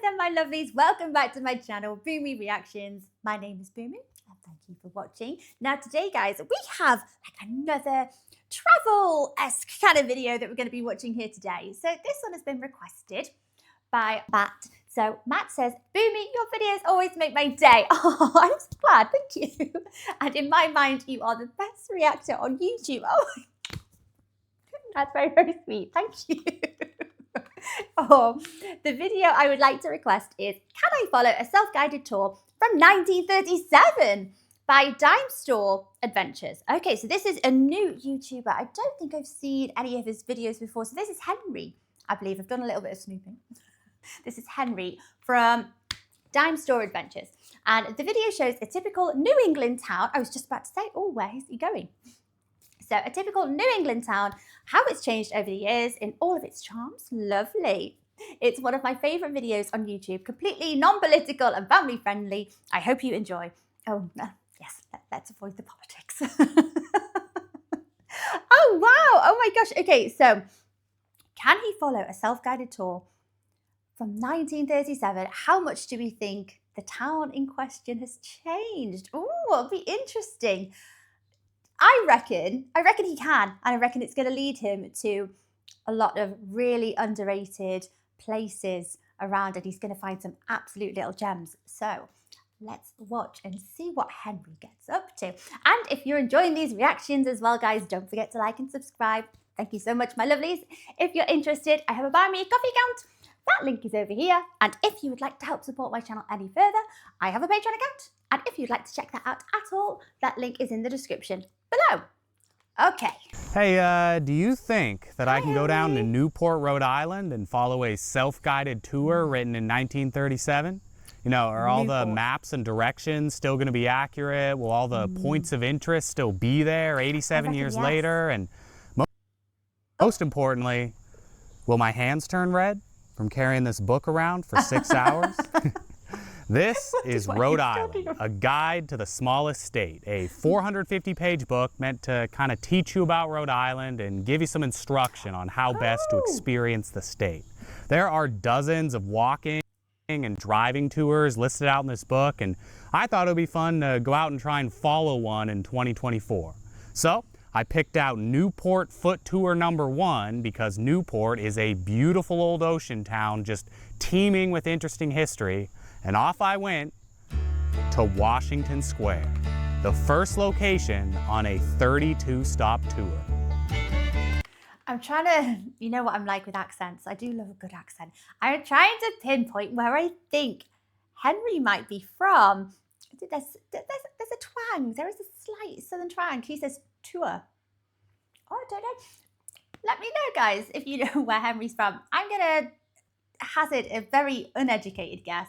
there, my lovelies. Welcome back to my channel, Boomy Reactions. My name is Boomy, and thank you for watching. Now today, guys, we have another travel-esque kind of video that we're going to be watching here today. So this one has been requested by Matt. So Matt says, Boomy, your videos always make my day. Oh, I'm so glad, thank you. And in my mind, you are the best reactor on YouTube. Oh, that's very, very sweet. Thank you. Oh, the video I would like to request is, can I follow a self-guided tour from 1937 by Dime Store Adventures? Okay, so this is a new YouTuber. I don't think I've seen any of his videos before. So this is Henry, I believe. I've done a little bit of snooping. This is Henry from Dime Store Adventures. And the video shows a typical New England town. I was just about to say, oh, where is he going? So a typical New England town, how it's changed over the years in all of its charms. Lovely. It's one of my favourite videos on YouTube, completely non-political and family friendly. I hope you enjoy. Oh, yes, let's avoid the politics. Oh, wow. Oh my gosh. Okay, so can he follow a self-guided tour from 1937? How much do we think the town in question has changed? Oh, it'll be interesting. I reckon he can, and I reckon it's going to lead him to a lot of really underrated places around, and he's going to find some absolute little gems. So let's watch and see what Henry gets up to. And if you're enjoying these reactions as well, guys, don't forget to like and subscribe. Thank you so much, my lovelies. If you're interested, I have a Buy Me a Coffee account. That link is over here. And if you would like to help support my channel any further, I have a Patreon account. And if you'd like to check that out at all, that link is in the description below. Okay. Hey, do you think that I can go down to Newport, Rhode Island and follow a self-guided tour written in 1937? You know, are all the maps and directions still going to be accurate? Will all the points of interest still be there 87 years later? And most importantly, will my hands turn red from carrying this book around for 6 hours? This is Rhode Island, a guide to the smallest state, a 450-page book meant to kind of teach you about Rhode Island and give you some instruction on how best to experience the state. There are dozens of walking and driving tours listed out in this book, and I thought it would be fun to go out and try and follow one in 2024. So I picked out Newport Foot Tour #1 because Newport is a beautiful old ocean town just teeming with interesting history. And off I went to Washington Square, the first location on a 32-stop tour. I'm trying to, you know what I'm like with accents. I do love a good accent. I'm trying to pinpoint where I think Henry might be from. There's a twang. There is a slight southern twang. He says tour. Oh, I don't know. Let me know, guys, if you know where Henry's from. I'm going to hazard a very uneducated guess.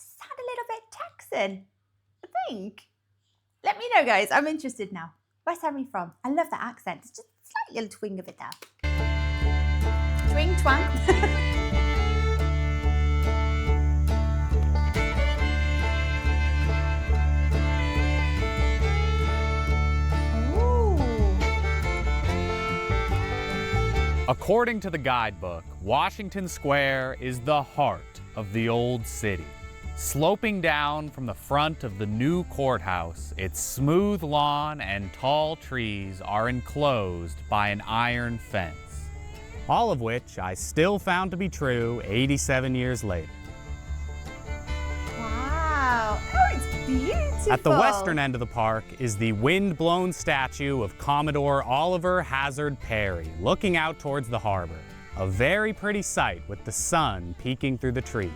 Sound a little bit Texan, I think. Let me know, guys. I'm interested now. Where's Henry from? I love that accent. It's just a slight little twing of it there. Twing, twang. According to the guidebook, Washington Square is the heart of the old city. Sloping down from the front of the new courthouse, its smooth lawn and tall trees are enclosed by an iron fence, all of which I still found to be true 87 years later. Wow, oh, it's beautiful. At the western end of the park is the wind-blown statue of Commodore Oliver Hazard Perry, looking out towards the harbor. A very pretty sight with the sun peeking through the trees.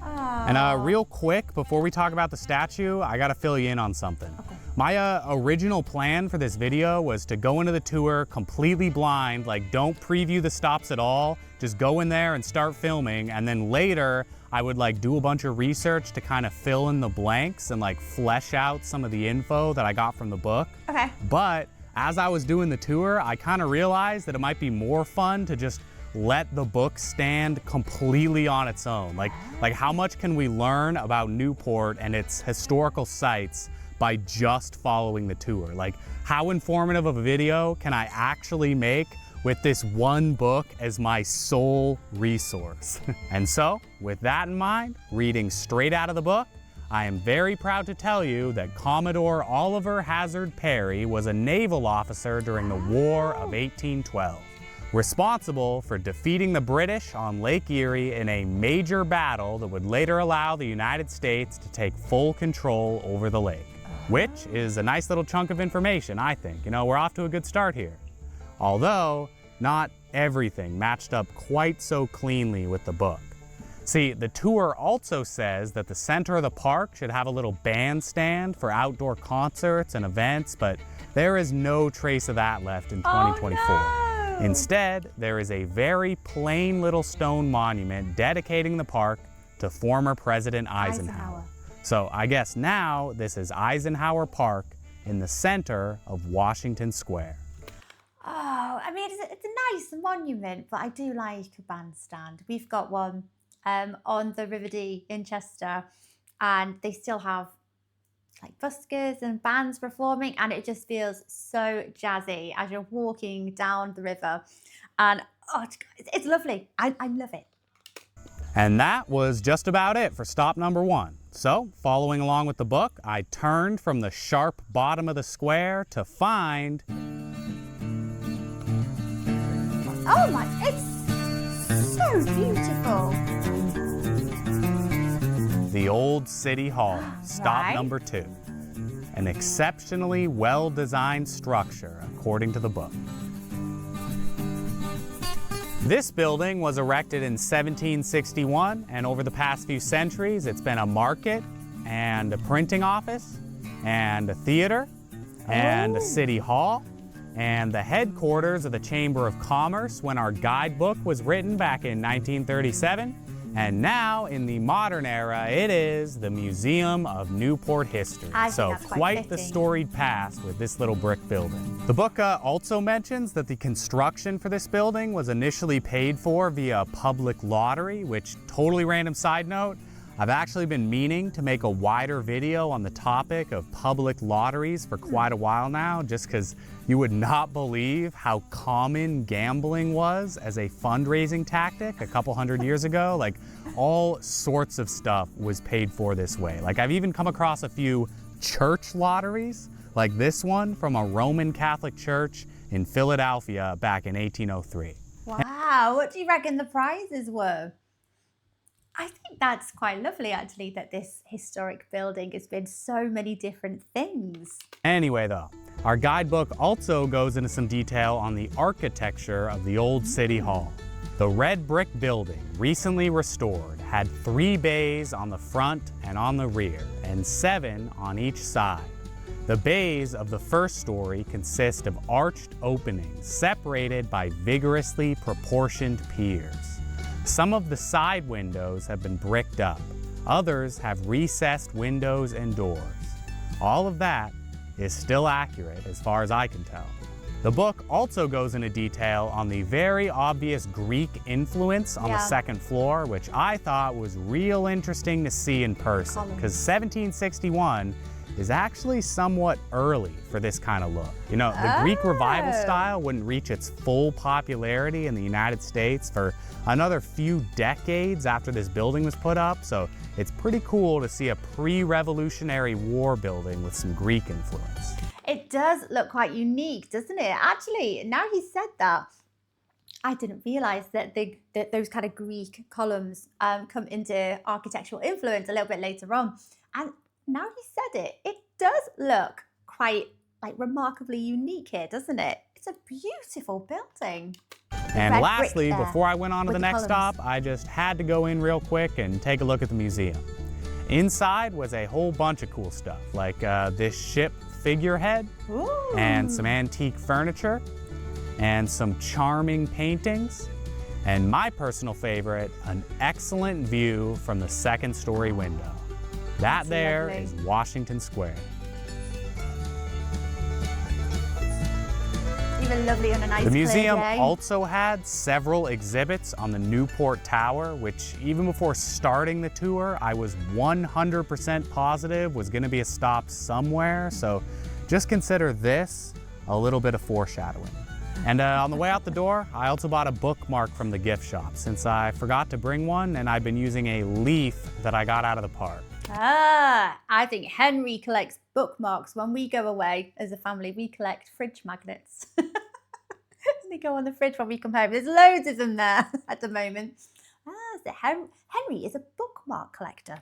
And real quick, before we talk about the statue, I gotta fill you in on something. Okay. My original plan for this video was to go into the tour completely blind, like don't preview the stops at all, just go in there and start filming, and then later I would like do a bunch of research to kind of fill in the blanks and like flesh out some of the info that I got from the book. Okay. But as I was doing the tour, I kind of realized that it might be more fun to just let the book stand completely on its own. Like how much can we learn about Newport and its historical sites by just following the tour? Like how informative of a video can I actually make with this one book as my sole resource. And so, with that in mind, reading straight out of the book, I am very proud to tell you that Commodore Oliver Hazard Perry was a naval officer during the War of 1812, responsible for defeating the British on Lake Erie in a major battle that would later allow the United States to take full control over the lake. Which is a nice little chunk of information, I think. You know, we're off to a good start here. Although, not everything matched up quite so cleanly with the book. See, the tour also says that the center of the park should have a little bandstand for outdoor concerts and events, but there is no trace of that left in 2024. Oh, no. Instead, there is a very plain little stone monument dedicating the park to former President Eisenhower. So I guess now this is Eisenhower Park in the center of Washington Square. Oh, I mean, it's a nice monument, but I do like a bandstand. We've got one on the River Dee in Chester, and they still have like buskers and bands performing, and it just feels so jazzy as you're walking down the river. And oh, it's lovely. I love it. And that was just about it for stop number 1. So, following along with the book, I turned from the sharp bottom of the square to find... Oh my, it's so beautiful. The Old City Hall, stop number 2. An exceptionally well-designed structure, according to the book. This building was erected in 1761, and over the past few centuries, it's been a market and a printing office and a theater and a city hall and the headquarters of the Chamber of Commerce when our guidebook was written back in 1937. And now, in the modern era, it is the Museum of Newport History. So quite the storied past with this little brick building. The book also mentions that the construction for this building was initially paid for via a public lottery, which, totally random side note, I've actually been meaning to make a wider video on the topic of public lotteries for quite a while now, just because you would not believe how common gambling was as a fundraising tactic a couple hundred years ago. Like, all sorts of stuff was paid for this way. Like, I've even come across a few church lotteries, like this one from a Roman Catholic church in Philadelphia back in 1803. Wow, what do you reckon the prizes were? I think that's quite lovely, actually, that this historic building has been so many different things. Anyway, though, our guidebook also goes into some detail on the architecture of the Old City Hall. The red brick building, recently restored, had 3 bays on the front and on the rear, and 7 on each side. The bays of the first story consist of arched openings separated by vigorously proportioned piers. Some of the side windows have been bricked up. Others have recessed windows and doors. All of that is still accurate as far as I can tell. The book also goes into detail on the very obvious Greek influence on the second floor, which I thought was real interesting to see in person, because 1761 is actually somewhat early for this kind of look. You know, the Greek Revival style wouldn't reach its full popularity in the United States for another few decades after this building was put up, so it's pretty cool to see a pre-Revolutionary War building with some Greek influence. It does look quite unique, doesn't it? Actually, now he said that, I didn't realize that those kind of Greek columns come into architectural influence a little bit later on. And now he said it does look quite like remarkably unique here, doesn't it? It's a beautiful building. And lastly, before I went on to the next stop, I just had to go in real quick and take a look at the museum. Inside was a whole bunch of cool stuff, like this ship figurehead, and some antique furniture, and some charming paintings, and my personal favorite, an excellent view from the second-story window. That there is Washington Square. Even lovely on a nice The museum clear day. also had several exhibits on the Newport Tower, which even before starting the tour, I was 100% positive was going to be a stop somewhere. So just consider this a little bit of foreshadowing. And on the way out the door, I also bought a bookmark from the gift shop since I forgot to bring one and I've been using a leaf that I got out of the park. I think Henry collects bookmarks. When we go away as a family, we collect fridge magnets. They go on the fridge when we come home. There's loads of them there at the moment. So Henry is a bookmark collector.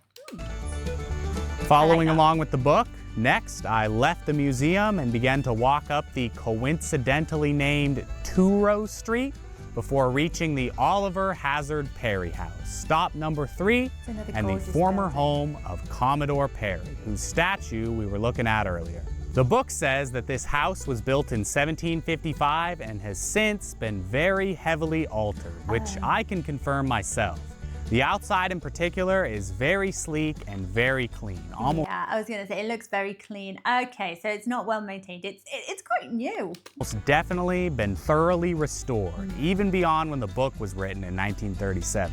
Following along with the book, next I left the museum and began to walk up the coincidentally named Turo Street before reaching the Oliver Hazard Perry House, stop number 3, and the former home of Commodore Perry, whose statue we were looking at earlier. The book says that this house was built in 1755 and has since been very heavily altered, which I can confirm myself. The outside in particular is very sleek and very clean. Yeah, I was going to say, it looks very clean. Okay, so it's not well maintained. It's quite new. It's definitely been thoroughly restored, even beyond when the book was written in 1937.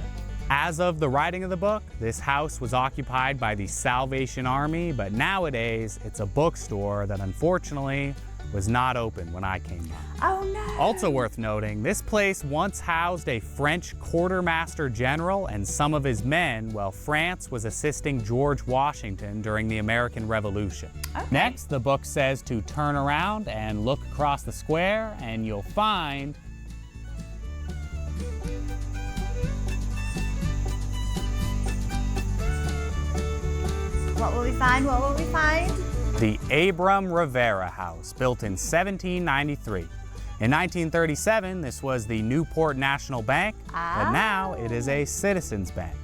As of the writing of the book, this house was occupied by the Salvation Army, but nowadays it's a bookstore that unfortunately was not open when I came by. Oh no! Also worth noting, this place once housed a French quartermaster general and some of his men while France was assisting George Washington during the American Revolution. Okay. Next, the book says to turn around and look across the square and you'll find What will we find? What will we find? The Abram Rivera House, built in 1793. In 1937, this was the Newport National Bank, but now it is a Citizens Bank.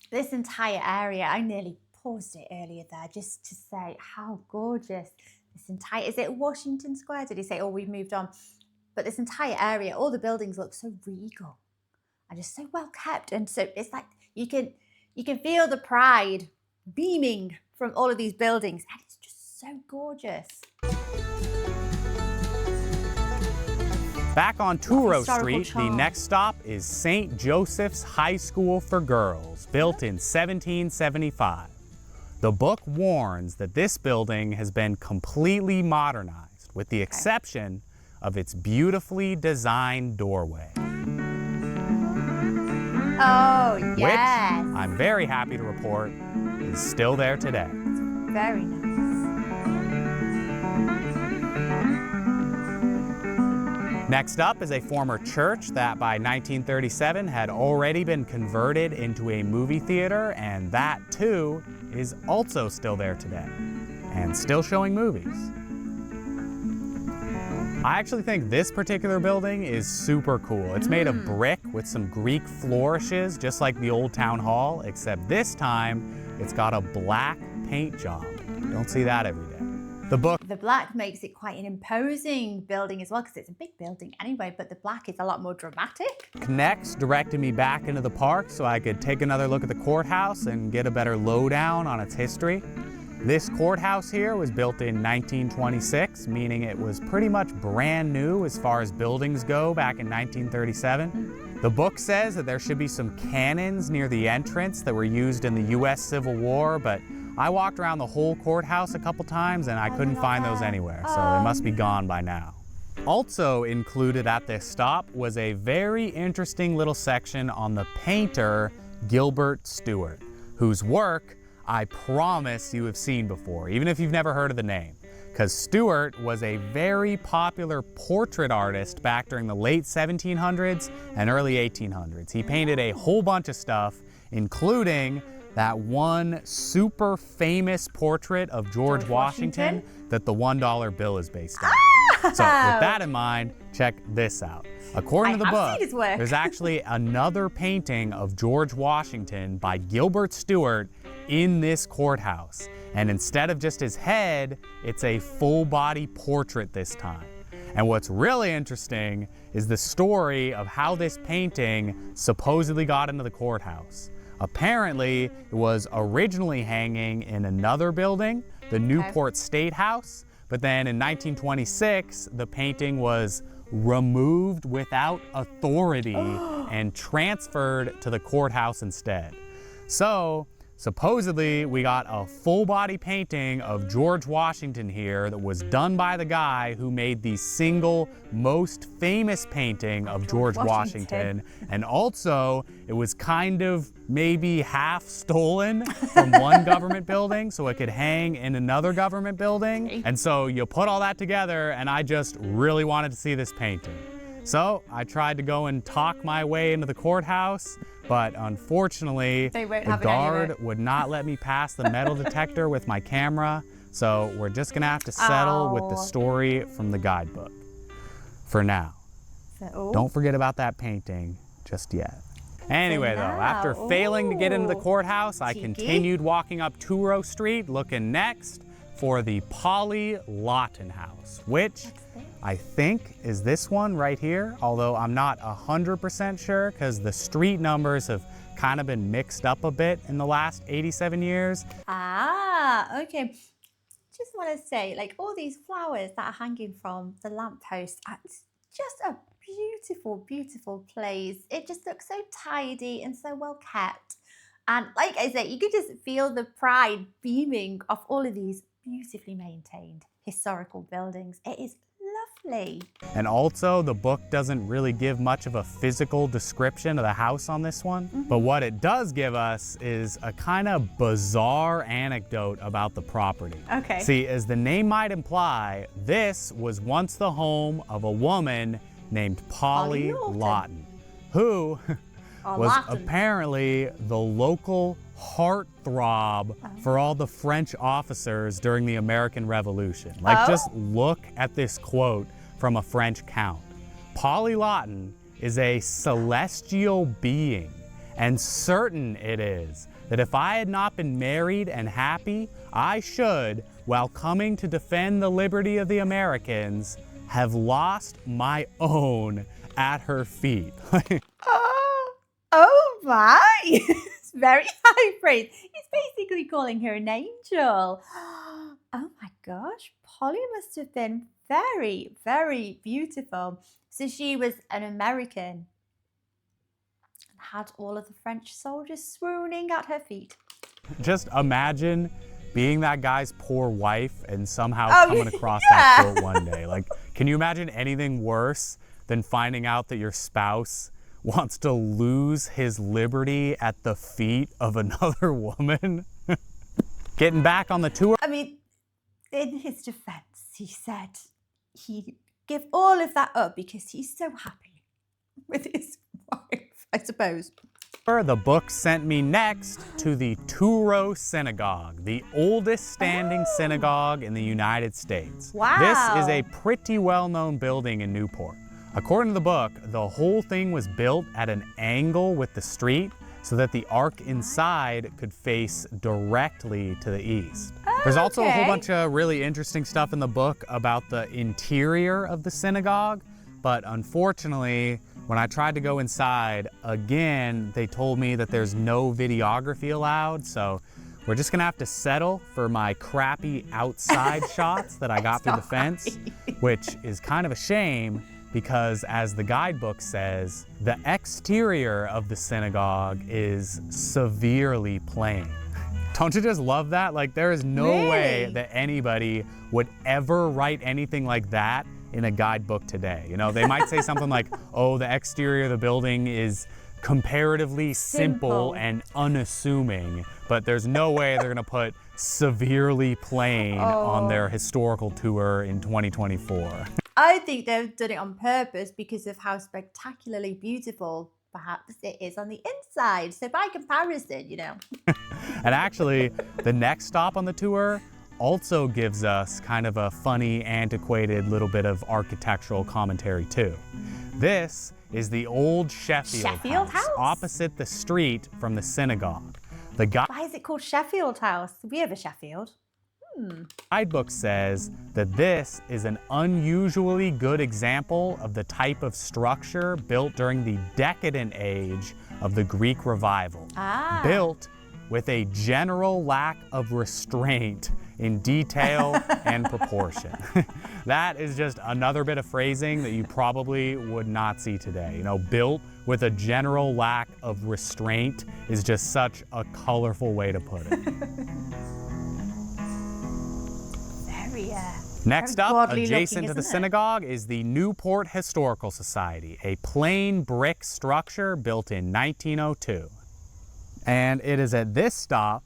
This entire area, I nearly paused it earlier there just to say how gorgeous this entire, is it Washington Square? Did he say, oh, we've moved on? But this entire area, all the buildings look so regal and just so well kept. And so it's like you can feel the pride beaming from all of these buildings, and it's just so gorgeous. Back on Turo Street, the next stop is St. Joseph's High School for Girls, built in 1775. The book warns that this building has been completely modernized, with the exception of its beautifully designed doorway. Oh, yes. Which I'm very happy to report is still there today. It's very nice. Next up is a former church that by 1937 had already been converted into a movie theater, and that too is also still there today and still showing movies. I actually think this particular building is super cool. It's made of brick with some Greek flourishes, just like the old town hall, except this time it's got a black paint job. Don't see that every day. The black makes it quite an imposing building as well, because it's a big building anyway, but the black is a lot more dramatic. Next directed me back into the park so I could take another look at the courthouse and get a better lowdown on its history. This courthouse here was built in 1926, meaning it was pretty much brand new as far as buildings go back in 1937. The book says that there should be some cannons near the entrance that were used in the US Civil War, but I walked around the whole courthouse a couple times and I couldn't find those anywhere, so they must be gone by now. Also included at this stop was a very interesting little section on the painter Gilbert Stuart, whose work I promise you have seen before, even if you've never heard of the name, because Stuart was a very popular portrait artist back during the late 1700s and early 1800s. He painted a whole bunch of stuff, including that one super famous portrait of George Washington that the $1 bill is based on. So with that in mind, check this out. According to the book, there's actually another painting of George Washington by Gilbert Stuart in this courthouse. And instead of just his head, it's a full body portrait this time. And what's really interesting is the story of how this painting supposedly got into the courthouse. Apparently, it was originally hanging in another building, the Newport State House, but then in 1926, the painting was removed without authority and transferred to the courthouse instead. So, Supposedly, we got a full-body painting of George Washington here that was done by the guy who made the single most famous painting of George Washington. And also, it was kind of maybe half stolen from one government building so it could hang in another government building. And so you put all that together, and I just really wanted to see this painting. So I tried to go and talk my way into the courthouse, but unfortunately, the guard would not let me pass the metal detector with my camera. So we're just gonna have to settle with the story from the guidebook for now. Don't forget about that painting just yet. Anyway, though, after failing to get into the courthouse, I continued walking up Turo Street looking next for the Polly Lawton house, which I think is this one right here, although I'm not 100% sure because the street numbers have kind of been mixed up a bit in the last 87 years. Ah, okay. Just want to say, like, all these flowers that are hanging from the lamppost, it's just a beautiful, beautiful place. It just looks so tidy and so well kept. And like I said, you could just feel the pride beaming off all of these beautifully maintained historical buildings. It is lovely. And also, the book doesn't really give much of a physical description of the house on this one. But what it does give us is a kind of bizarre anecdote about the property. Okay. See, as the name might imply, this was once the home of a woman named Polly Lawton, who was apparently the local heartthrob for all the French officers during the American Revolution. Like, just look at this quote from a French count. Polly Lawton is a celestial being, and certain it is that if I had not been married and happy, I should, while coming to defend the liberty of the Americans, have lost my own at her feet. Oh my! It's very high praise. He's basically calling her an angel. Oh my gosh, Polly must have been very, very beautiful. So she was an American and had all of the French soldiers swooning at her feet. Just imagine being that guy's poor wife and somehow coming across that quote one day. Like, can you imagine anything worse than finding out that your spouse wants to lose his liberty at the feet of another woman? Getting back on the tour. I mean, in his defense, he said he'd give all of that up because he's so happy with his wife, I suppose. The book sent me next to the Turo Synagogue, the oldest standing synagogue in the United States. Wow. This is a pretty well-known building in Newport. According to the book, the whole thing was built at an angle with the street so that the ark inside could face directly to the east. There's also a whole bunch of really interesting stuff in the book about the interior of the synagogue, but unfortunately, when I tried to go inside, again, they told me that there's no videography allowed, so we're just gonna have to settle for my crappy outside shots that I got through the fence, which is kind of a shame because, as the guidebook says, the exterior of the synagogue is severely plain. Don't you just love that? Like, there is no way that anybody would ever write anything like that in a guidebook today. You know, they might say something like, oh, the exterior of the building is comparatively simple and unassuming, but there's no way they're gonna put severely plain on their historical tour in 2024. I think they've done it on purpose because of how spectacularly beautiful perhaps it is on the inside. So by comparison, you know. And actually, the next stop on the tour also gives us kind of a funny, antiquated little bit of architectural commentary too. This is the old Sheffield House opposite the street from the synagogue. Why is it called Sheffield House? We have a Sheffield. Guidebook says that this is an unusually good example of the type of structure built during the decadent age of the Greek revival. Built with a general lack of restraint in detail and proportion. That is just another bit of phrasing that you probably would not see today. You know, built with a general lack of restraint is just such a colorful way to put it. Very, Next up, godly adjacent looking, to the isn't it? synagogue, is the Newport Historical Society, a plain brick structure built in 1902. And it is at this stop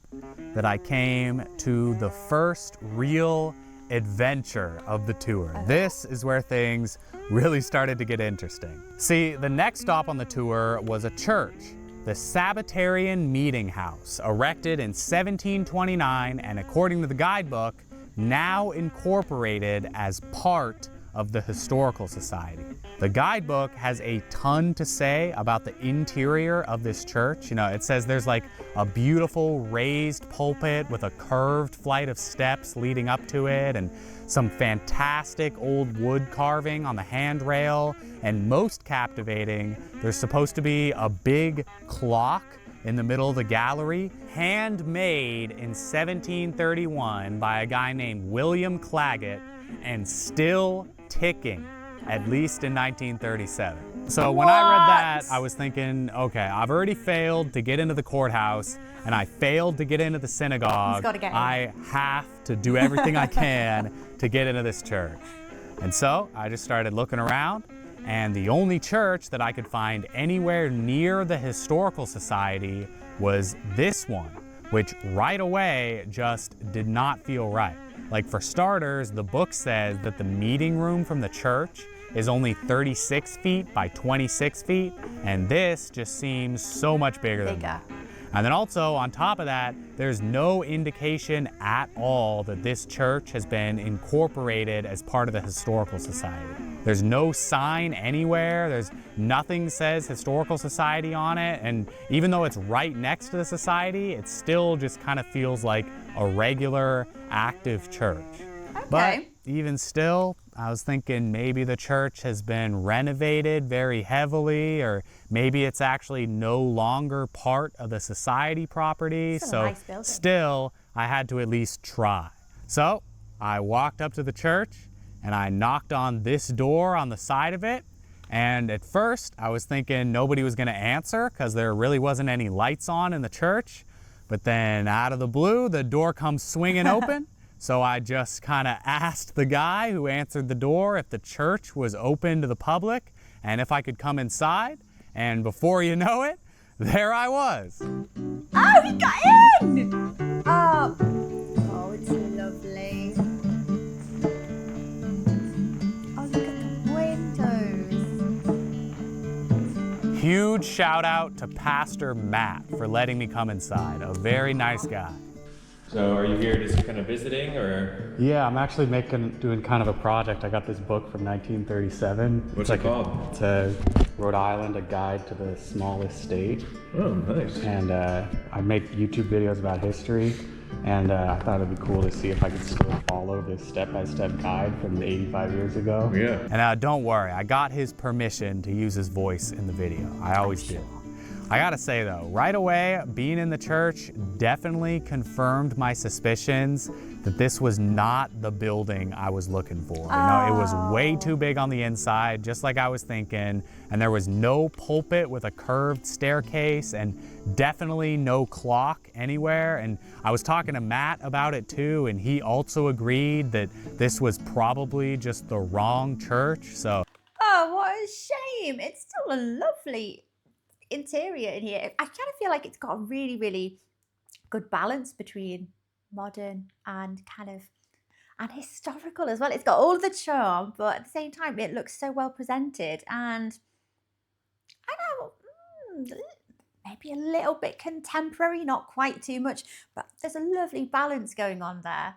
that I came to the first real adventure of the tour. This is where things really started to get interesting. See, the next stop on the tour was a church, the Sabbatarian Meeting House, erected in 1729 and, according to the guidebook, now incorporated as part of the Historical Society. The guidebook has a ton to say about the interior of this church. You know, it says there's like a beautiful raised pulpit with a curved flight of steps leading up to it, and some fantastic old wood carving on the handrail, and most captivating, there's supposed to be a big clock in the middle of the gallery, handmade in 1731 by a guy named William Claggett, and still ticking, at least in 1937. So when I read that, I was thinking, okay, I've already failed to get into the courthouse, and I failed to get into the synagogue. He's gotta get in. I have to do everything I can to get into this church. And so I just started looking around, and the only church that I could find anywhere near the Historical Society was this one, which right away just did not feel right. Like, for starters, the book says that the meeting room from the church is only 36 feet by 26 feet, and this just seems so much bigger than that. And then also, on top of that, there's no indication at all that this church has been incorporated as part of the Historical Society. There's no sign anywhere, there's nothing says Historical Society on it, and even though it's right next to the society, it still just kind of feels like a regular, active church. Okay. But even still, I was thinking maybe the church has been renovated very heavily, or maybe it's actually no longer part of the society property. Still a So nice building. still, I had to at least try. So I walked up to the church and I knocked on this door on the side of it. And at first I was thinking nobody was gonna answer because there really wasn't any lights on in the church. But then out of the blue, the door comes swinging open. So I just kind of asked the guy who answered the door if the church was open to the public and if I could come inside. And before you know it, there I was. Oh, he got in! Oh, it's lovely. Oh, look at the windows. Huge shout out to Pastor Matt for letting me come inside. A very nice guy. So are you here just kind of visiting, or? Yeah, I'm actually doing kind of a project. I got this book from 1937. What's it called? It's a Rhode Island, a guide to the smallest state. Oh, nice. And I make YouTube videos about history, and I thought it'd be cool to see if I could still follow this step-by-step guide from 85 years ago. Yeah. And don't worry, I got his permission to use his voice in the video. I always do. I gotta say though, right away, being in the church definitely confirmed my suspicions that this was not the building I was looking for. You know, it was way too big on the inside, just like I was thinking, and there was no pulpit with a curved staircase, and definitely no clock anywhere. And I was talking to Matt about it too, and he also agreed that this was probably just the wrong church, so. Oh, what a shame. It's still a lovely interior in here. I kind of feel like it's got a really, really good balance between modern and and historical as well. It's got all of the charm, but at the same time, it looks so well presented, and I know, maybe a little bit contemporary, not quite too much, but there's a lovely balance going on there.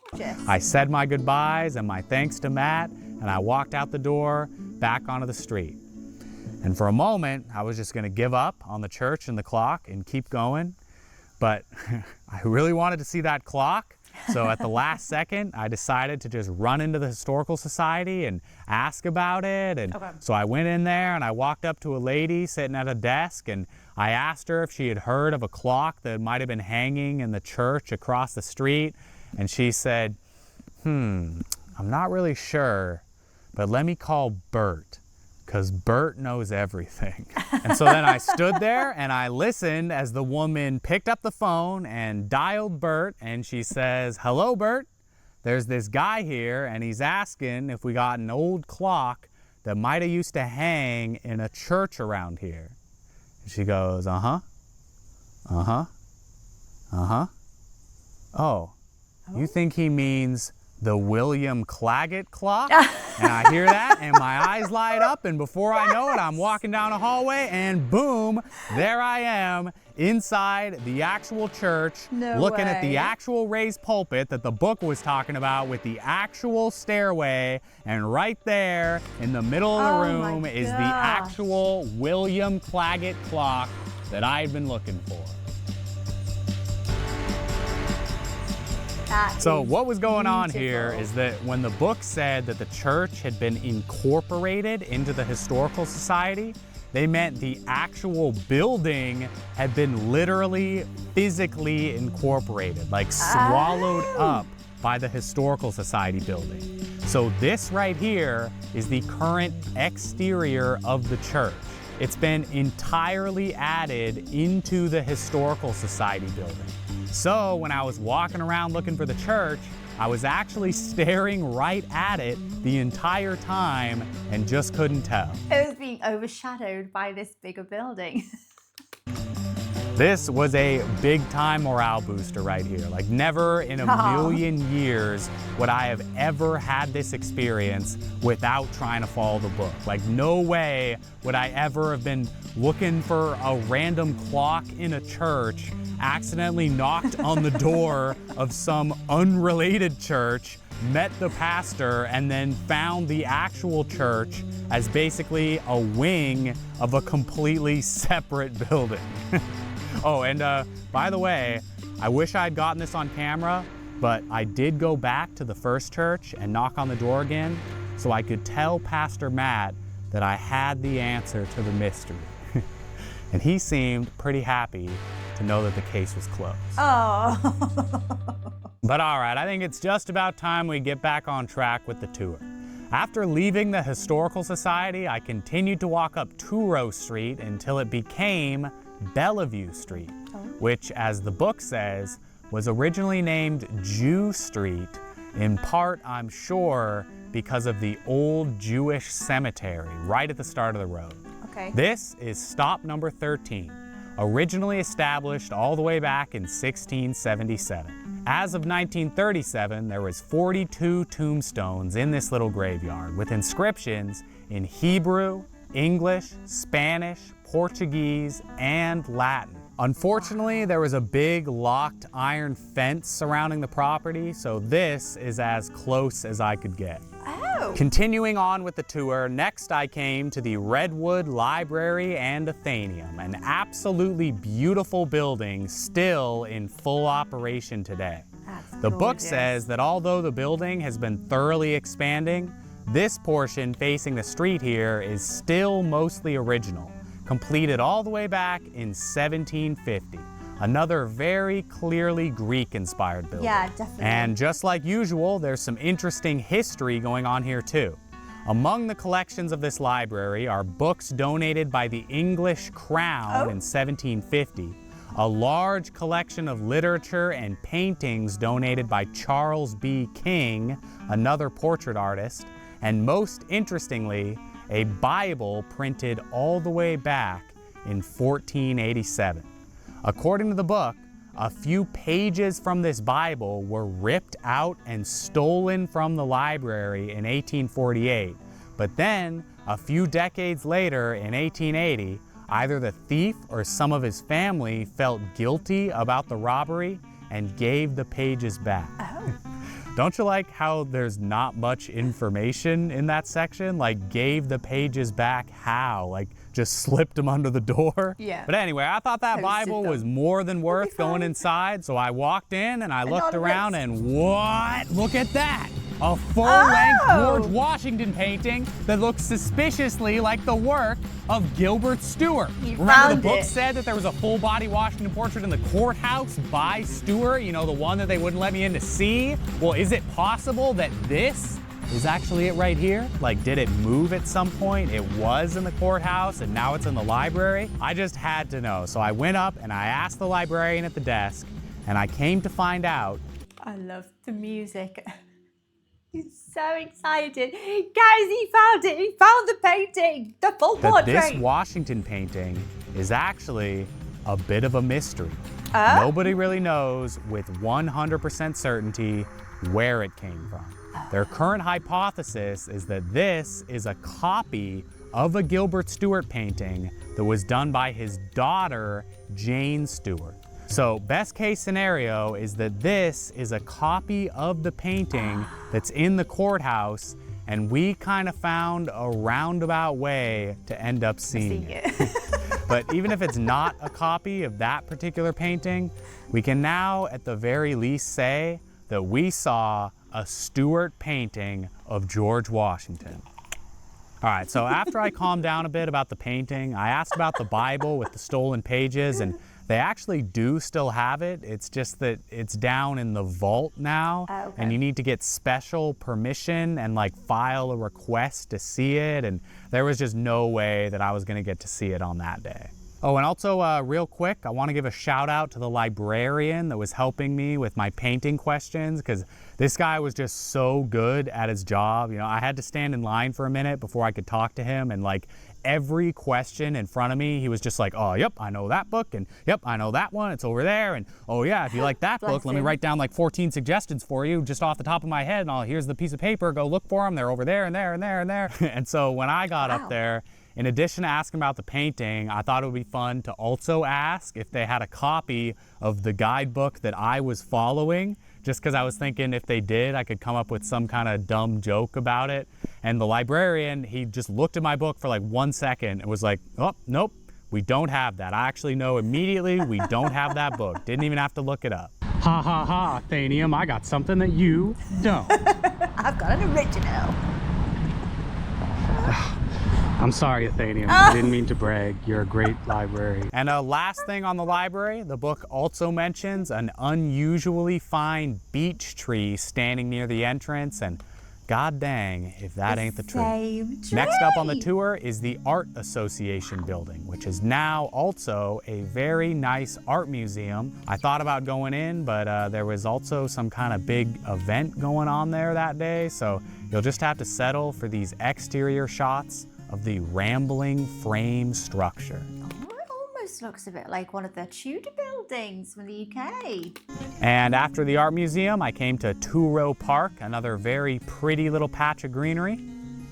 It's gorgeous. I said my goodbyes and my thanks to Matt, and I walked out the door back onto the street. And for a moment, I was just gonna give up on the church and the clock and keep going. But I really wanted to see that clock. So at the last second, I decided to just run into the Historical Society and ask about it. And so I went in there and I walked up to a lady sitting at a desk, and I asked her if she had heard of a clock that might have been hanging in the church across the street. And she said, I'm not really sure, but let me call Bert, because Bert knows everything. And so then I stood there and I listened as the woman picked up the phone and dialed Bert, and she says, "Hello, Bert. There's this guy here, and he's asking if we got an old clock that might have used to hang in a church around here." And she goes, "Uh-huh. Uh-huh. Uh-huh. Oh, you think he means the William Claggett clock?" And I hear that and my eyes light up, and before I know it, I'm walking down a hallway and boom, there I am inside the actual church, looking at the actual raised pulpit that the book was talking about with the actual stairway, and right there in the middle of the room is the actual William Claggett clock that I had been looking for. So what was going on here is that when the book said that the church had been incorporated into the Historical Society, they meant the actual building had been literally, physically incorporated, like swallowed up by the Historical Society building. So this right here is the current exterior of the church. It's been entirely added into the Historical Society building. So when I was walking around looking for the church, I was actually staring right at it the entire time and just couldn't tell. It was being overshadowed by this bigger building. This was a big time morale booster right here. Like never in a million years would I have ever had this experience without trying to follow the book. Like no way would I ever have been looking for a random clock in a church, accidentally knocked on the door of some unrelated church, met the pastor, and then found the actual church as basically a wing of a completely separate building. Oh, and by the way, I wish I'd gotten this on camera, but I did go back to the first church and knock on the door again so I could tell Pastor Matt that I had the answer to the mystery. And he seemed pretty happy to know that the case was closed. Oh. But all right, I think it's just about time we get back on track with the tour. After leaving the Historical Society, I continued to walk up Turo Street until it became Bellevue Street, which, as the book says, was originally named Jew Street, in part, I'm sure, because of the old Jewish cemetery right at the start of the road. Okay. This is stop number 13, originally established all the way back in 1677. As of 1937, there was 42 tombstones in this little graveyard with inscriptions in Hebrew, English, Spanish, Portuguese, and Latin. Unfortunately, there was a big locked iron fence surrounding the property, so this is as close as I could get. Oh. Continuing on with the tour, next I came to the Redwood Library and Athenaeum, an absolutely beautiful building still in full operation today. The book says that although the building has been thoroughly expanding, this portion facing the street here is still mostly original, completed all the way back in 1750. Another very clearly Greek-inspired building. Yeah, definitely. And just like usual, there's some interesting history going on here too. Among the collections of this library are books donated by the English Crown in 1750, a large collection of literature and paintings donated by Charles B. King, another portrait artist, and most interestingly, a Bible printed all the way back in 1487. According to the book, a few pages from this Bible were ripped out and stolen from the library in 1848, but then, a few decades later in 1880, either the thief or some of his family felt guilty about the robbery and gave the pages back. Don't you like how there's not much information in that section? Like, gave the pages back how? Like, just slipped them under the door? Yeah. But anyway, I thought that Bible was more than worth going inside, so I walked in and I looked around and what? Look at that! a full-length George Washington painting that looks suspiciously like the work of Gilbert Stuart. Remember the book said that there was a full-body Washington portrait in the courthouse by Stuart, you know, the one that they wouldn't let me in to see? Well, is it possible that this is actually it right here? Like, did it move at some point? It was in the courthouse and now it's in the library? I just had to know. So I went up and I asked the librarian at the desk, and I came to find out. I love the music. He's so excited. Guys, he found it. He found the painting, the full portrait. This Washington painting is actually a bit of a mystery. Nobody really knows with 100% certainty where it came from. Their current hypothesis is that this is a copy of a Gilbert Stuart painting that was done by his daughter, Jane Stuart. So best case scenario is that this is a copy of the painting that's in the courthouse, and we kind of found a roundabout way to end up seeing it. But even if it's not a copy of that particular painting, we can now at the very least say that we saw a Stuart painting of George Washington. All right, so after I calmed down a bit about the painting, I asked about the Bible with the stolen pages, and they actually do still have it. It's just that it's down in the vault now, and you need to get special permission and like file a request to see it, and there was just no way that I was gonna get to see it on that day. Oh, and also real quick, I want to give a shout out to the librarian that was helping me with my painting questions, because this guy was just so good at his job. You know, I had to stand in line for a minute before I could talk to him, and like every question in front of me, he was just like, oh, yep, I know that book, and yep, I know that one, it's over there, and oh yeah, if you like that book, let me write down like 14 suggestions for you just off the top of my head, and here's the piece of paper, go look for them, they're over there and there and there and there. And so when I got up there, in addition to asking about the painting, I thought it would be fun to also ask if they had a copy of the guidebook that I was following, just because I was thinking if they did, I could come up with some kind of dumb joke about it. And the librarian, he just looked at my book for like 1 second and was like, oh, nope, we don't have that. I actually know immediately we don't have that book. Didn't even have to look it up. Ha ha ha, Athenium, I got something that you don't. I've got an original. I'm sorry, Athenium. I didn't mean to brag. You're a great library. And last thing on the library, the book also mentions an unusually fine beech tree standing near the entrance, and god dang if that ain't the truth. Next up on the tour is the Art Association building, which is now also a very nice art museum. I thought about going in, but there was also some kind of big event going on there that day, so you'll just have to settle for these exterior shots of the rambling frame structure. Oh, it almost looks a bit like one of the Tudor buildings from the UK. And after the art museum, I came to Turo Park, another very pretty little patch of greenery.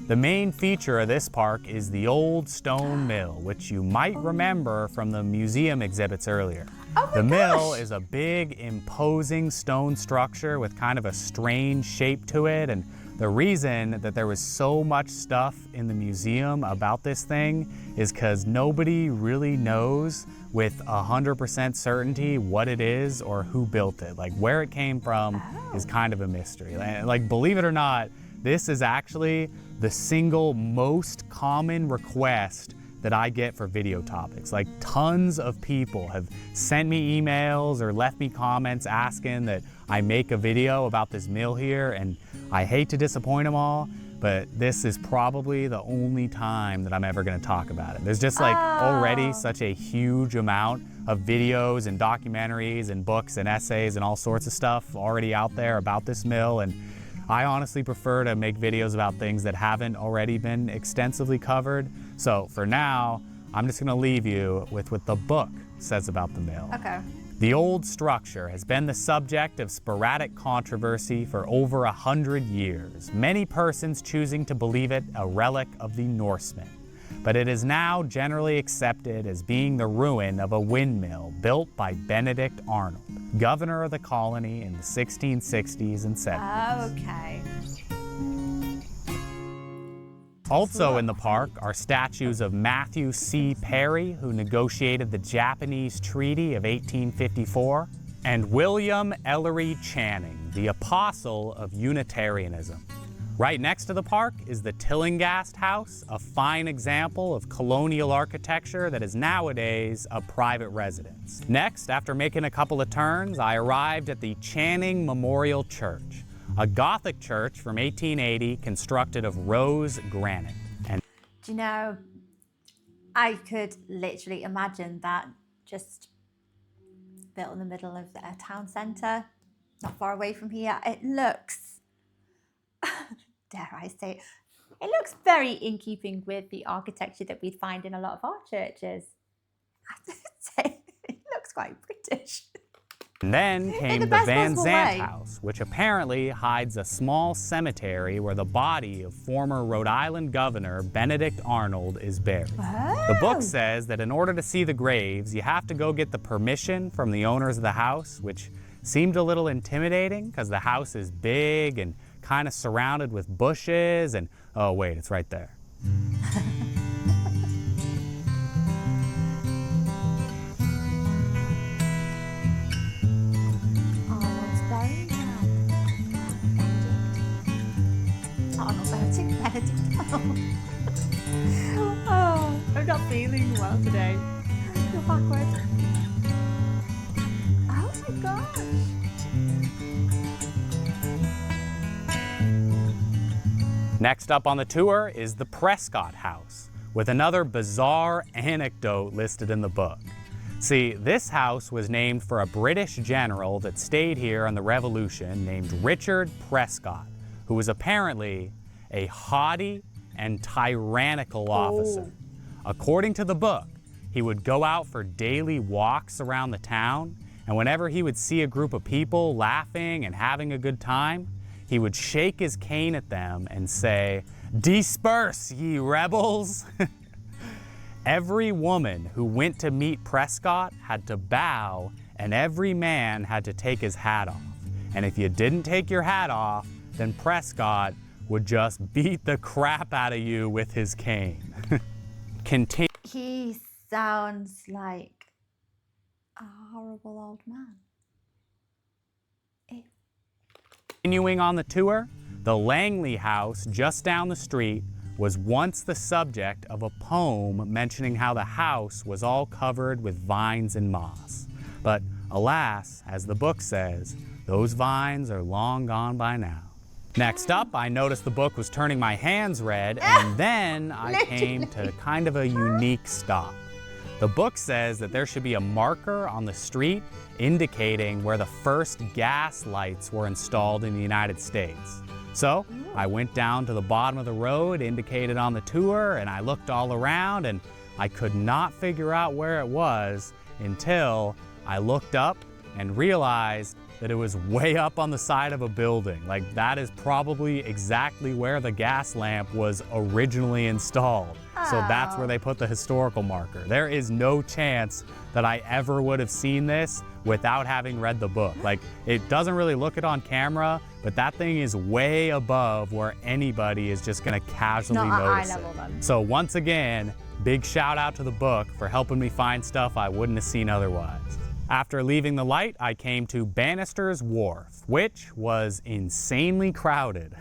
The main feature of this park is the old stone mill, which you might remember from the museum exhibits earlier. The mill is a big, imposing stone structure with kind of a strange shape to it, and the reason that there was so much stuff in the museum about this thing is because nobody really knows with 100% certainty what it is or who built it. Like where it came from is kind of a mystery. Like believe it or not, this is actually the single most common request that I get for video topics. Like tons of people have sent me emails or left me comments asking that I make a video about this mill here, and I hate to disappoint them all, but this is probably the only time that I'm ever gonna talk about it. There's just like already such a huge amount of videos and documentaries and books and essays and all sorts of stuff already out there about this mill, and I honestly prefer to make videos about things that haven't already been extensively covered. So for now, I'm just gonna leave you with what the book says about the mill. Okay. The old structure has been the subject of sporadic controversy for over 100 years, many persons choosing to believe it a relic of the Norsemen. But it is now generally accepted as being the ruin of a windmill built by Benedict Arnold, governor of the colony in the 1660s and 70s. Okay. Also in the park are statues of Matthew C. Perry, who negotiated the Japanese Treaty of 1854, and William Ellery Channing, the apostle of Unitarianism. Right next to the park is the Tillinghast House, a fine example of colonial architecture that is nowadays a private residence. Next, after making a couple of turns, I arrived at the Channing Memorial Church, a Gothic church from 1880 constructed of rose granite. And do you know, I could literally imagine that just built in the middle of a town centre, not far away from here. It looks, dare I say, it looks very in keeping with the architecture that we'd find in a lot of our churches. I'd say it looks quite British. And then came the Van Zandt House, which apparently hides a small cemetery where the body of former Rhode Island Governor Benedict Arnold is buried. Oh. The book says that in order to see the graves, you have to go get the permission from the owners of the house, which seemed a little intimidating because the house is big and kind of surrounded with bushes and, oh wait, it's right there. Oh, I'm not feeling well today. Go backwards. Oh my gosh. Next up on the tour is the Prescott House, with another bizarre anecdote listed in the book. See, this house was named for a British general that stayed here in the Revolution named Richard Prescott, who was apparently a haughty and tyrannical officer. According to the book, he would go out for daily walks around the town, and whenever he would see a group of people laughing and having a good time, he would shake his cane at them and say, "Disperse, ye rebels!" Every woman who went to meet Prescott had to bow, and every man had to take his hat off. And if you didn't take your hat off, then Prescott would just beat the crap out of you with his cane. He sounds like a horrible old man. Ew. Continuing on the tour, the Langley House just down the street was once the subject of a poem mentioning how the house was all covered with vines and moss. But alas, as the book says, those vines are long gone by now. Next up, I noticed the book was turning my hands red, and then I came to kind of a unique stop. The book says that there should be a marker on the street indicating where the first gas lights were installed in the United States. So I went down to the bottom of the road indicated on the tour, and I looked all around, and I could not figure out where it was until I looked up and realized that it was way up on the side of a building. Like, that is probably exactly where the gas lamp was originally installed. So that's where they put the historical marker. There is no chance that I ever would have seen this without having read the book. Like, it doesn't really look it on camera, but that thing is way above where anybody is just gonna casually notice it. So once again, big shout out to the book for helping me find stuff I wouldn't have seen otherwise. After leaving the light, I came to Bannister's Wharf, which was insanely crowded.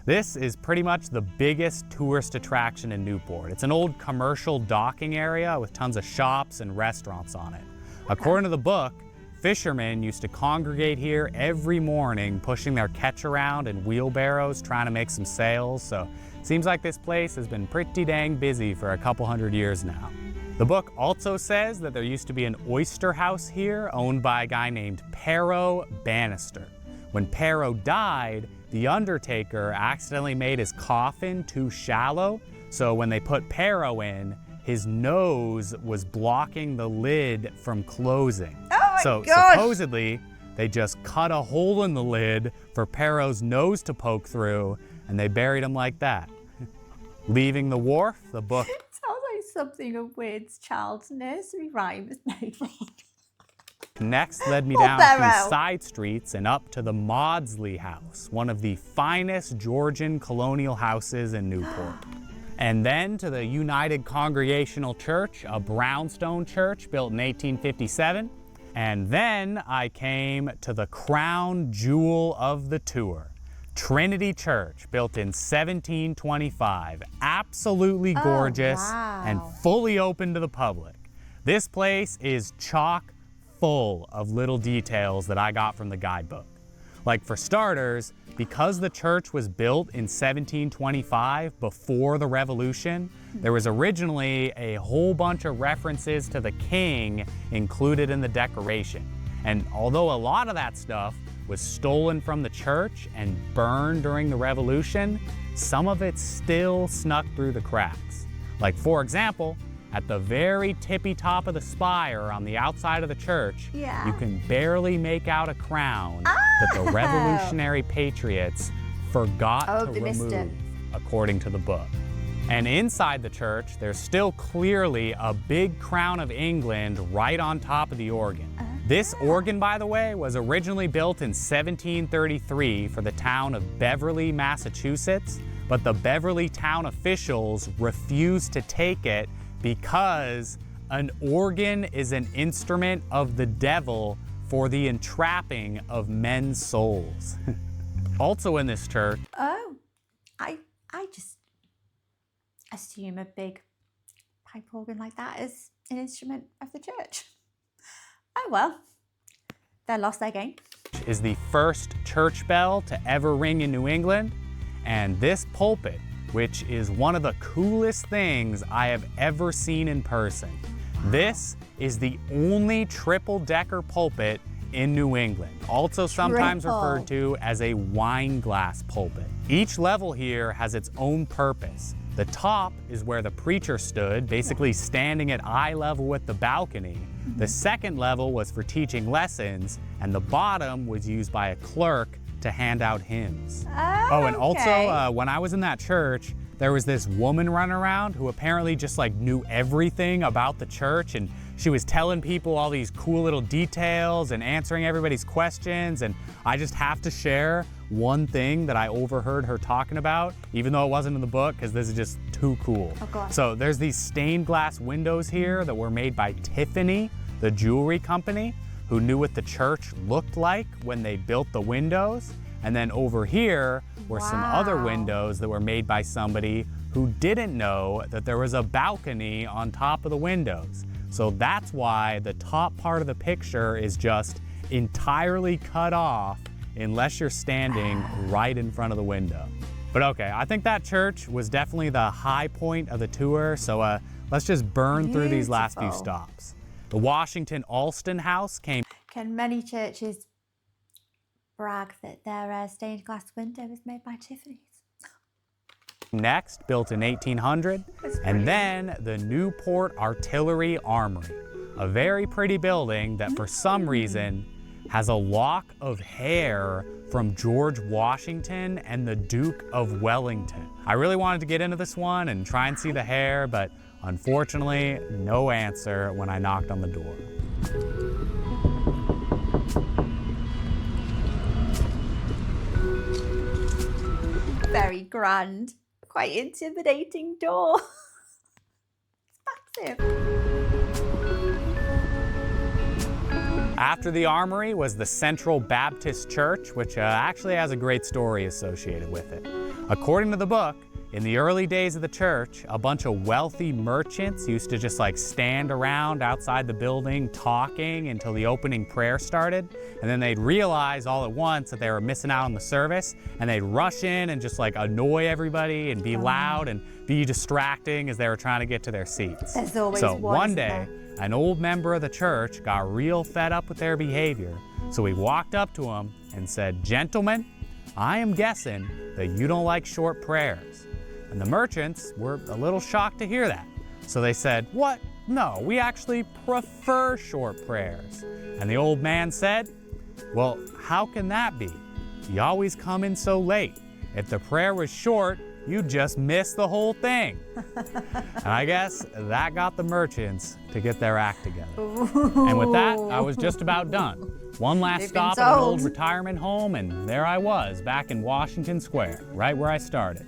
This is pretty much the biggest tourist attraction in Newport. It's an old commercial docking area with tons of shops and restaurants on it. According to the book, fishermen used to congregate here every morning, pushing their catch around in wheelbarrows, trying to make some sales. So it seems like this place has been pretty dang busy for a couple hundred years now. The book also says that there used to be an oyster house here owned by a guy named Pero Bannister. When Pero died, the undertaker accidentally made his coffin too shallow, so when they put Pero in, his nose was blocking the lid from closing. Oh my gosh. Supposedly, they just cut a hole in the lid for Pero's nose to poke through, and they buried him like that. Leaving the wharf, the book Sounds like something a weird child's nursery rhyme is made. next led me down through side streets and up to the Maudsley House, one of the finest Georgian colonial houses in Newport. And then to the United Congregational Church, a brownstone church built in 1857. And then I came to the crown jewel of the tour, Trinity Church, built in 1725, absolutely gorgeous and fully open to the public. This place is chock full of little details that I got from the guidebook. Like for starters, because the church was built in 1725 before the Revolution, there was originally a whole bunch of references to the king included in the decoration. And although a lot of that stuff was stolen from the church and burned during the Revolution, some of it still snuck through the cracks. Like for example, at the very tippy top of the spire on the outside of the church, you can barely make out a crown that the Revolutionary patriots forgot to remove, according to the book. And inside the church, there's still clearly a big crown of England right on top of the organ. This organ, by the way, was originally built in 1733 for the town of Beverly, Massachusetts, but the Beverly town officials refused to take it because an organ is an instrument of the devil for the entrapping of men's souls. Also in this church. Oh, I just assume a big pipe organ like that is an instrument of the church. Oh well, they lost their game. Is the first church bell to ever ring in New England, and this pulpit, which is one of the coolest things I have ever seen in person. This is the only triple-decker pulpit in New England, also sometimes referred to as a wine glass pulpit. Each level here has its own purpose. The top is where the preacher stood, basically standing at eye level with the balcony. The second level was for teaching lessons, and the bottom was used by a clerk to hand out hymns. Oh, and also, when I was in that church, there was this woman running around who apparently just like knew everything about the church, and she was telling people all these cool little details and answering everybody's questions. And I just have to share one thing that I overheard her talking about, even though it wasn't in the book, because this is just too cool. So there's these stained glass windows here that were made by Tiffany, the jewelry company, who knew what the church looked like when they built the windows. And then over here were some other windows that were made by somebody who didn't know that there was a balcony on top of the windows. So that's why the top part of the picture is just entirely cut off unless you're standing right in front of the window. But okay, I think that church was definitely the high point of the tour. So let's just burn through these last few stops. The Washington Alston House came. Can many churches brag that their stained glass window is made by Tiffany's? Next, built in 1800, and then the Newport Artillery Armory, a very pretty building that for some reason has a lock of hair from George Washington and the Duke of Wellington. I really wanted to get into this one and try and see the hair, but unfortunately, no answer when I knocked on the door. Very grand, quite intimidating door. It's massive. After the armory was the Central Baptist Church, which actually has a great story associated with it. According to the book, in the early days of the church, a bunch of wealthy merchants used to just like stand around outside the building talking until the opening prayer started. And then they'd realize all at once that they were missing out on the service, and they'd rush in and just like annoy everybody and be loud and be distracting as they were trying to get to their seats. There's always so one day, an old member of the church got real fed up with their behavior. So he walked up to them and said, "Gentlemen, I am guessing that you don't like short prayers." And the merchants were a little shocked to hear that. So they said, "What? No, we actually prefer short prayers." And the old man said, "Well, how can that be? You always come in so late. If the prayer was short, you'd just miss the whole thing." And I guess that got the merchants to get their act together. And with that, I was just about done. One last stop at an old retirement home, and there I was, back in Washington Square, right where I started.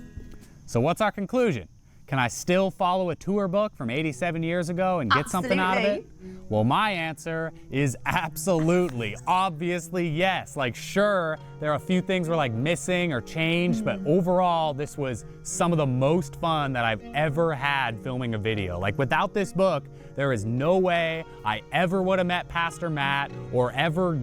So what's our conclusion? can I still follow a tour book from 87 years ago and get something out of it? Well, my answer is absolutely, obviously yes. Like, sure, there are a few things were like missing or changed, but overall, this was some of the most fun that I've ever had filming a video. Like, without this book, there is no way I ever would have met Pastor Matt or ever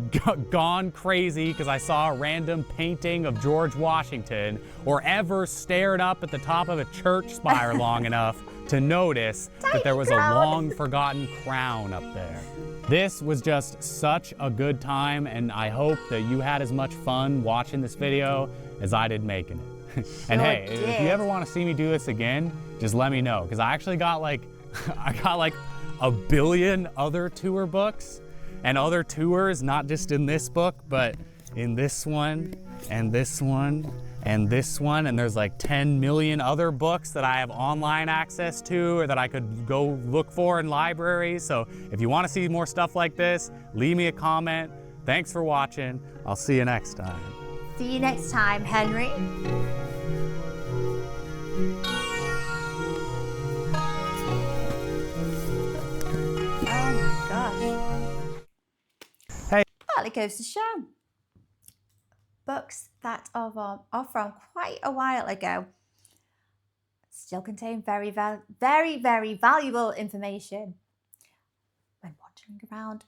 gone crazy because I saw a random painting of George Washington or ever stared up at the top of a church spire long enough to notice that there was a long forgotten crown up there. This was just such a good time, and I hope that you had as much fun watching this video as I did making it. And hey, if you ever want to see me do this again, just let me know, because I actually got like a billion other tour books and other tours, not just in this book, but in this one and this one and this one, and there's like 10 million other books that I have online access to or that I could go look for in libraries. So if you want to see more stuff like this, leave me a comment. Thanks for watching. I'll see you next time. See you next time, Henry. Oh my gosh. Hey. Well, it goes to show. Books that are from quite a while ago still contain very, very valuable information when wandering around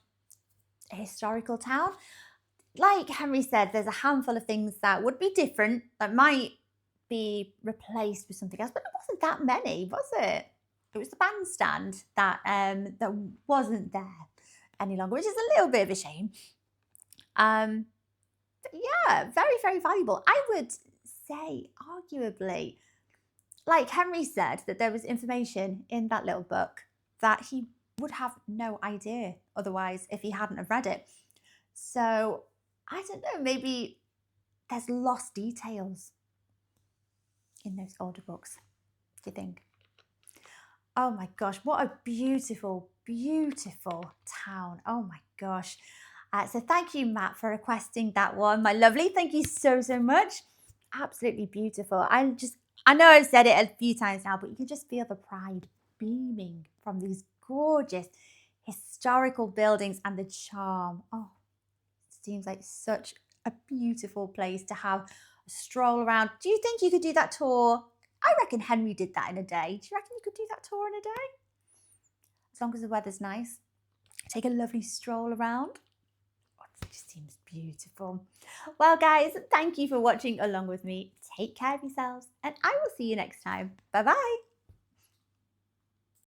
a historical town. Like Henry said, there's a handful of things that would be different, that might be replaced with something else, but it wasn't that many, was it? It was the bandstand that that wasn't there any longer, which is a little bit of a shame. Yeah, very valuable. I would say, arguably, like Henry said, that there was information in that little book that he would have no idea otherwise if he hadn't have read it. So, I don't know, maybe there's lost details in those older books. Do you think? Oh my gosh, what a beautiful, beautiful town. Oh my gosh. So thank you, Matt, for requesting that one, my lovely. Thank you so much. Absolutely beautiful. I know I've said it a few times now, but you can just feel the pride beaming from these gorgeous historical buildings and the charm. Oh, it seems like such a beautiful place to have a stroll around. Do you think you could do that tour? I reckon Henry did that in a day. Do you reckon you could do that tour in a day? As long as the weather's nice. Take a lovely stroll around. It just seems beautiful. Well, guys, thank you for watching along with me. Take care of yourselves, and I will see you next time. Bye-bye.